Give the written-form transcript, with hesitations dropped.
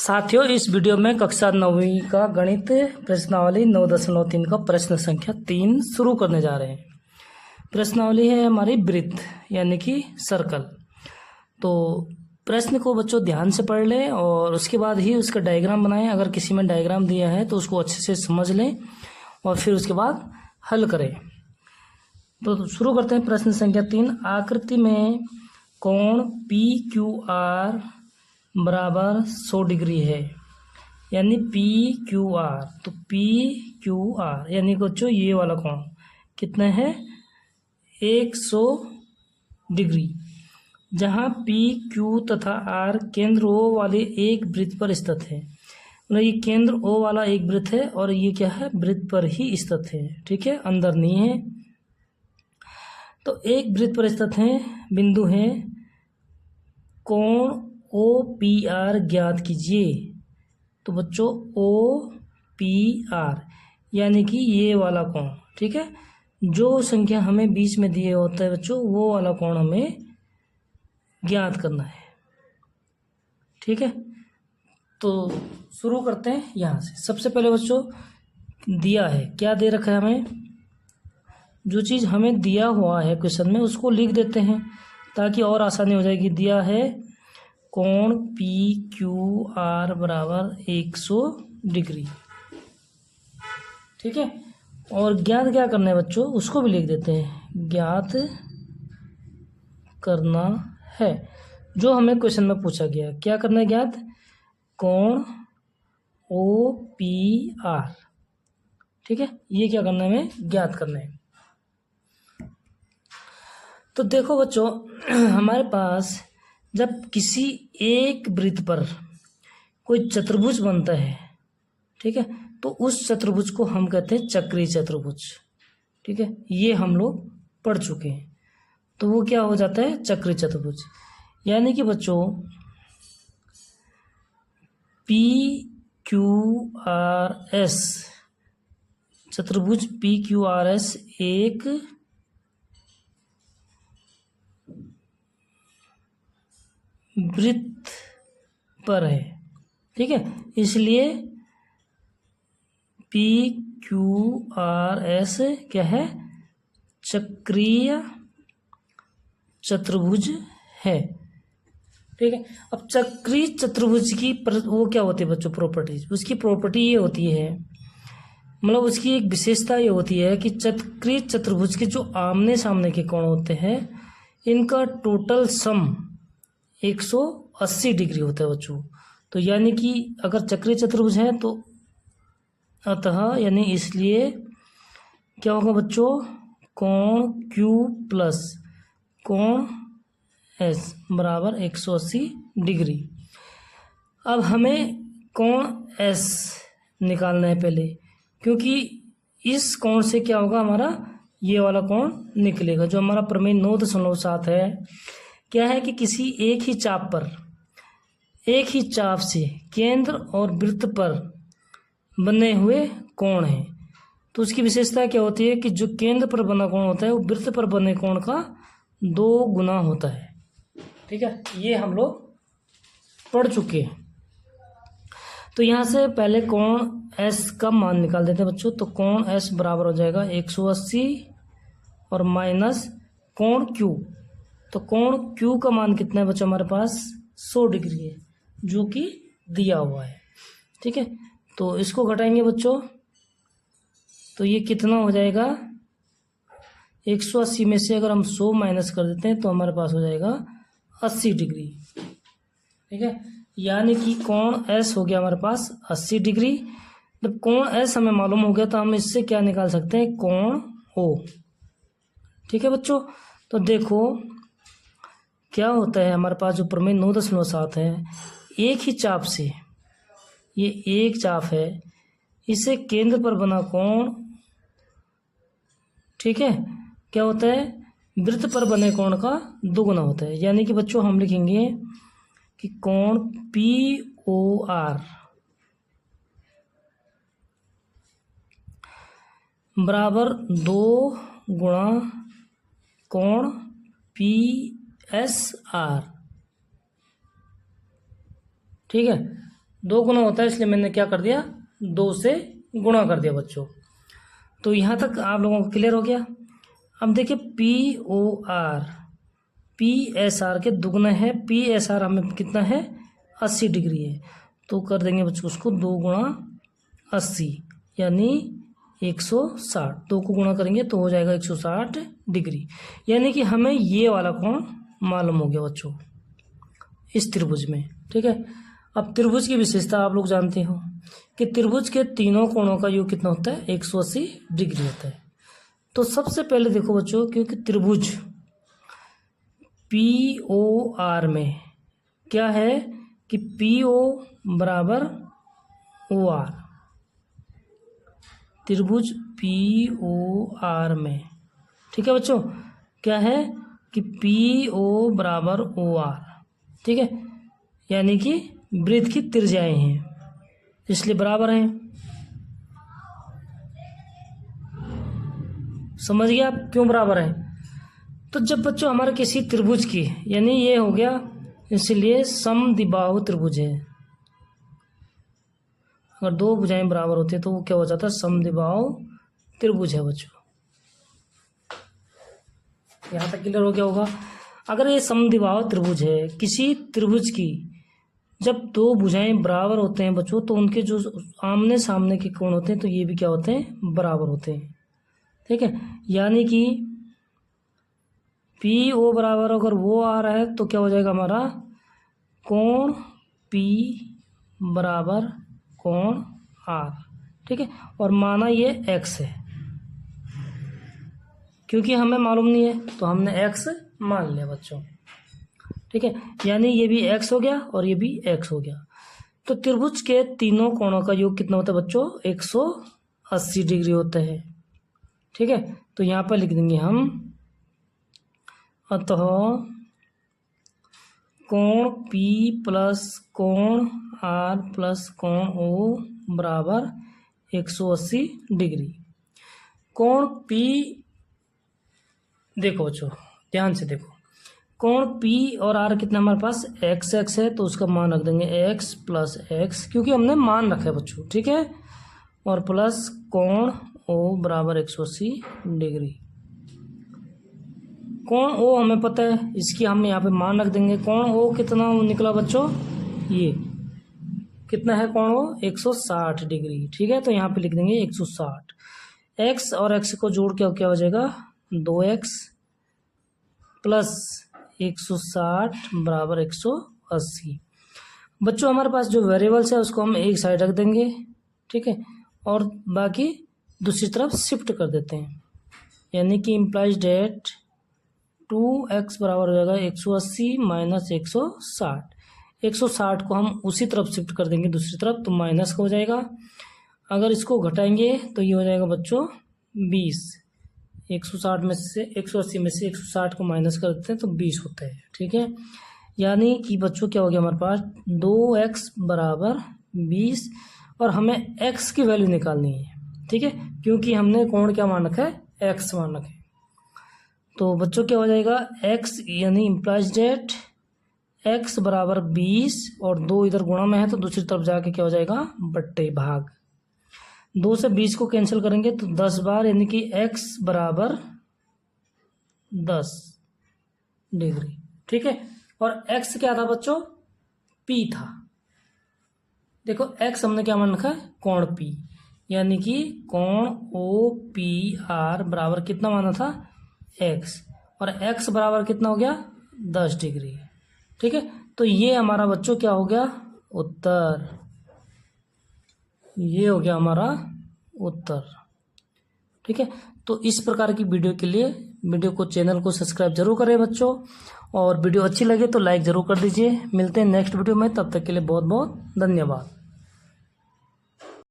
साथियों, इस वीडियो में कक्षा 9वीं का गणित प्रश्नावली 9.3 का प्रश्न संख्या 3 शुरू करने जा रहे हैं। प्रश्नावली है हमारी वृत्त यानी कि सर्कल। तो प्रश्न को बच्चों ध्यान से पढ़ लें और उसके बाद ही उसका डायग्राम बनाएं। अगर किसी में डायग्राम दिया है तो उसको अच्छे से समझ लें और फिर उसके बाद हल करें। तो शुरू करते हैं। प्रश्न संख्या 3, आकृति में कोण पी क्यू आर बराबर 100 डिग्री है, यानी पी क्यू आर। तो पी क्यू आर यानी बच्चों ये वाला कोण कितना है, 100 डिग्री, जहाँ पी क्यू तथा आर केंद्र ओ वाले एक वृत्त पर स्थित है। मतलब ये केंद्र ओ वाला एक वृत्त है और ये क्या है, वृत्त पर ही स्थित है। ठीक है, अंदर नहीं है। तो एक वृत्त पर स्थित है, बिंदु है, कोण ओ पी आर ज्ञात कीजिए। तो बच्चों ओ पी आर यानी कि ये वाला कोण, ठीक है, जो संख्या हमें बीच में दिए होता है बच्चों, वो वाला कोण हमें ज्ञात करना है। ठीक है, तो शुरू करते हैं यहाँ से। सबसे पहले बच्चों दिया है, क्या दे रखा है हमें, जो चीज़ हमें दिया हुआ है क्वेश्चन में उसको लिख देते हैं ताकि और आसानी हो जाएगी। दिया है कोण पी क्यू आर बराबर 100 डिग्री। ठीक है, और ज्ञात क्या करना है बच्चों, उसको भी लिख देते हैं। ज्ञात करना है जो हमें क्वेश्चन में पूछा गया। क्या करना है ज्ञात, कोण ओ पी आर। ठीक है, ये क्या करना है हमें ज्ञात करना है। तो देखो बच्चों, हमारे पास जब किसी एक वृत्त पर कोई चतुर्भुज बनता है, ठीक है, तो उस चतुर्भुज को हम कहते हैं चक्रीय चतुर्भुज। ठीक है, ये हम लोग पढ़ चुके हैं। तो वो क्या हो जाता है, चक्रीय चतुर्भुज। यानी कि बच्चों पी क्यू आर एस, चतुर्भुज पी क्यू आर एस एक वृत्त पर है। ठीक है, इसलिए पी क्यू आर एस क्या है, चक्रीय चतुर्भुज है। ठीक है, अब चक्रीय चतुर्भुज की वो क्या होती है बच्चों, प्रॉपर्टीज। उसकी प्रॉपर्टी ये होती है, मतलब उसकी एक विशेषता ये होती है कि चक्रीय चतुर्भुज के जो आमने सामने के कोण होते हैं इनका टोटल सम 180 डिग्री होता है बच्चों। तो यानी कि अगर चक्रीय चतुर्भुज है तो अतः यानी इसलिए क्या होगा बच्चों, कोण Q प्लस कोण S बराबर 180 डिग्री। अब हमें कोण S निकालना है पहले, क्योंकि इस कोण से क्या होगा, हमारा ये वाला कोण निकलेगा जो हमारा प्रमेय 9.7 है। क्या है कि किसी एक ही चाप पर, एक ही चाप से केंद्र और वृत्त पर बने हुए कोण हैं, तो उसकी विशेषता क्या होती है कि जो केंद्र पर बना कोण होता है वो वृत्त पर बने कोण का 2 गुना होता है। ठीक है, ये हम लोग पढ़ चुके हैं। तो यहाँ से पहले कोण S का मान निकाल देते हैं बच्चों। तो कोण S बराबर हो जाएगा 180 और माइनस कोण Q। तो कोण Q का मान कितना है बच्चों, हमारे पास 100 डिग्री है जो कि दिया हुआ है। ठीक है, तो इसको घटाएंगे बच्चों, तो ये कितना हो जाएगा, 180 में से अगर हम 100 माइनस कर देते हैं तो हमारे पास हो जाएगा 80 डिग्री। ठीक है, यानी कि कोण S हो गया हमारे पास 80 डिग्री। जब कोण S हमें मालूम हो गया तो हम इससे क्या निकाल सकते हैं, कोण O। ठीक है बच्चों, तो देखो क्या होता है, हमारे पास जो प्रमेय 9.7 है, एक ही चाप से, ये एक चाप है, इसे केंद्र पर बना कोण, ठीक है, क्या होता है, वृत्त पर बने कोण का 2 गुना होता है। यानी कि बच्चों हम लिखेंगे कि कोण पी ओ आर बराबर 2 गुणा कोण पी एस आर। ठीक है, 2 गुना होता है, इसलिए मैंने क्या कर दिया, 2 से गुणा कर दिया बच्चों। तो यहाँ तक आप लोगों को क्लियर हो गया। अब देखिए PSR के दुगना है, PSR हमें कितना है 80 डिग्री है, तो कर देंगे बच्चों उसको 2 गुणा 80 यानी 160। 2 को गुणा करेंगे तो हो जाएगा 160 डिग्री, यानी कि हमें ये वाला कोण मालूम हो गया बच्चों इस त्रिभुज में। ठीक है, अब त्रिभुज की विशेषता आप लोग जानते हो कि त्रिभुज के तीनों कोणों का योग कितना होता है 180 डिग्री होता है। तो सबसे पहले देखो बच्चों, क्योंकि त्रिभुज POR में क्या है कि PO बराबर OR, त्रिभुज POR में, ठीक है बच्चों, क्या है कि PO बराबर OR, ठीक है, यानी कि वृत्त की त्रिज्याएं हैं इसलिए बराबर हैं। समझ गए आप क्यों बराबर है? तो जब बच्चों हमारे किसी त्रिभुज की, यानी ये हो गया, इसलिए समद्विबाहु त्रिभुज है। अगर 2 भुजाएं बराबर होती है तो वो क्या हो जाता है, समद्विबाहु त्रिभुज है बच्चों। यहाँ तक क्लियर हो गया होगा। अगर ये समद्विबाहु त्रिभुज है, किसी त्रिभुज की जब 2 भुजाएं बराबर होते हैं बच्चों, तो उनके जो आमने सामने के कोण होते हैं तो ये भी क्या होते हैं, बराबर होते हैं। ठीक है, यानी कि PO बराबर अगर वो आ रहा है तो क्या हो जाएगा हमारा, कोण P बराबर कोण R। ठीक है, और माना ये x है, क्योंकि हमें मालूम नहीं है तो हमने x मान लिया बच्चों। ठीक है, यानी ये भी x हो गया और ये भी x हो गया। तो त्रिभुज के तीनों कोणों का योग कितना होता है बच्चों, 180 डिग्री होता है। ठीक है, तो यहाँ पर लिख देंगे हम, अतः कोण P प्लस कोण R प्लस कोण O बराबर 180 डिग्री। कोण P, देखो बच्चों ध्यान से देखो, कोण P और R कितना हमारे पास x है, तो उसका मान रख देंगे x प्लस x, क्योंकि हमने मान रखा है बच्चों। ठीक है, और प्लस कोण O बराबर 180 डिग्री। कोण O हमें पता है, इसकी हम यहाँ पे मान रख देंगे। कोण O कितना निकला बच्चों, ये कितना है कोण O, 160 डिग्री। ठीक है, तो यहाँ पे लिख देंगे 160। x और x को जोड़ के क्या हो जाएगा, 2x प्लस 160 बराबर 180। बच्चों हमारे पास जो वेरिएबल्स है उसको हम एक साइड रख देंगे। ठीक है, और बाकी दूसरी तरफ शिफ्ट कर देते हैं, यानी कि इम्प्लाइज डेट 2x बराबर हो जाएगा 180 माइनस 160। 160 को हम उसी तरफ शिफ्ट कर देंगे दूसरी तरफ, तो माइनस हो जाएगा। अगर इसको घटाएंगे तो ये हो जाएगा बच्चों 20। 160 में से 180 में से 160 को माइनस कर देते हैं तो 20 होता है। ठीक है, यानी कि बच्चों क्या हो गया हमारे पास, 2x बराबर 20, और हमें x की वैल्यू निकालनी है। ठीक है, क्योंकि हमने कोण क्या मान रखा है, x मान रखा है। तो बच्चों क्या हो जाएगा, x यानी इम्प्लाइज डेट x बराबर 20 और 2 इधर गुणा में है तो दूसरी तरफ जाके क्या हो जाएगा, बट्टे भाग। 2 से 20 को कैंसिल करेंगे तो 10 बार, यानी कि x बराबर 10 डिग्री। ठीक है, और x क्या था बच्चों, P था। देखो x हमने क्या मान रखा है, कोण P, यानी कि कोण OPR बराबर कितना माना था, x, और x बराबर कितना हो गया, 10 डिग्री। ठीक है, तो ये हमारा बच्चों क्या हो गया, उत्तर। ये हो गया हमारा उत्तर। ठीक है, तो इस प्रकार की वीडियो के लिए चैनल को सब्सक्राइब जरूर करें बच्चों, और वीडियो अच्छी लगे तो लाइक जरूर कर दीजिए। मिलते हैं नेक्स्ट वीडियो में, तब तक के लिए बहुत बहुत धन्यवाद।